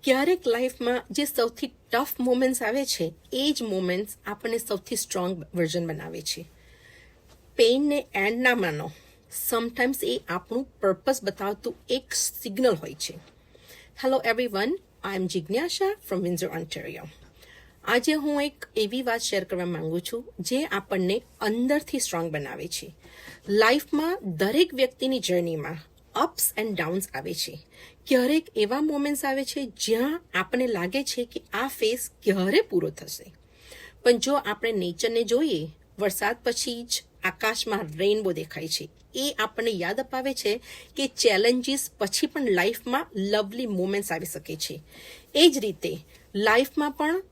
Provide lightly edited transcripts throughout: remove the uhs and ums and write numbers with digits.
ક્યારેક લાઈફમાં જે સૌથી ટફ મોમેન્ટ્સ આવે છે એ જ મોમેન્ટ્સ આપણને સૌથી સ્ટ્રોંગ વર્ઝન બનાવે છે. પેઇનને એન્ડ ના માનો. સમટાઈમ્સ એ આપણું પર્પસ બતાવતું એક સિગ્નલ હોય છે. હેલો એવરીવન, આઈ એમ જિજ્ઞાસા ફ્રોમ વિન્ઝર, ઓન્ટેરિયો. આજે હું એક એવી વાત શેર કરવા માંગુ છું જે આપણને અંદરથી સ્ટ્રોંગ બનાવે છે. લાઈફમાં દરેક વ્યક્તિની જર્નીમાં અપ્સ એન્ડ ડાઉન્સ આવે છે. ક્યારેક એવા મોમેન્ટ્સ આવે છે જ્યાં આપણને લાગે છે કે આ ફેઝ ક્યારે પૂરો થશે. પણ જો આપણે નેચરને જોઈએ, વરસાદ પછી જ આકાશમાં રેઇનબો દેખાય છે. એ આપણને યાદ અપાવે છે કે ચેલેન્જીસ પછી પણ લાઈફમાં લવલી મોમેન્ટ્સ આવી શકે છે. એ જ રીતે લાઈફમાં પણ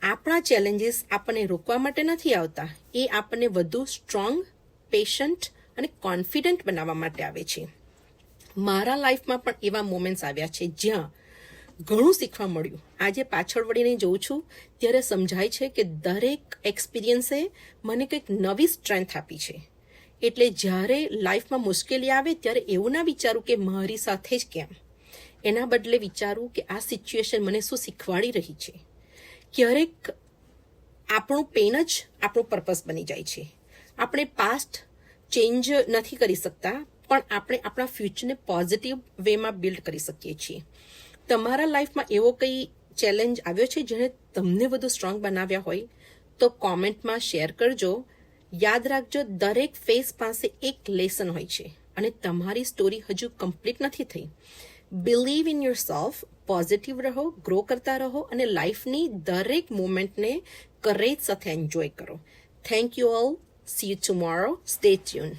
આપણા ચેલેન્જીસ આપણને રોકવા માટે નથી આવતા, એ આપણને વધુ સ્ટ્રોંગ, પેશન્ટ અને કોન્ફિડન્ટ બનાવવા માટે આવે છે. મારા લાઈફમાં પણ એવા મોમેન્ટ્સ આવ્યા છે જ્યાં ઘણું શીખવા મળ્યું. આજે પાછળ વળીને જોઉં છું ત્યારે સમજાય છે કે દરેક એક્સપિરિયન્સે મને કંઈક નવી સ્ટ્રેન્થ આપી છે. એટલે જ્યારે લાઈફમાં મુશ્કેલી આવે ત્યારે એવું ના વિચારું કે મારી સાથે જ કેમ, એના બદલે વિચારું કે આ સિચ્યુએશન મને શું શીખવાડી રહી છે. ક્યારેક આપણું પેન જ આપણું પર્પસ બની જાય છે. આપણે પાસ્ટ ચેન્જ નથી કરી શકતા, પણ આપણે આપણા ફ્યુચરને પોઝિટિવ વેમાં બિલ્ડ કરી શકીએ છીએ. તમારા લાઈફમાં એવો કંઈ ચેલેન્જ આવ્યો છે જેણે તમને વધુ સ્ટ્રોંગ બનાવ્યા હોય તો કોમેન્ટમાં શેર કરજો. યાદ રાખજો, દરેક ફેઝ પાસે એક લેસન હોય છે અને તમારી સ્ટોરી હજુ કમ્પ્લીટ નથી થઈ. Believe in your self, positive રહો, ગ્રો કરતા રહો અને લાઈફની દરેક મોમેન્ટને કરેજ સાથે એન્જોય કરો. Thank you all. C you tomorrow. Stay tune.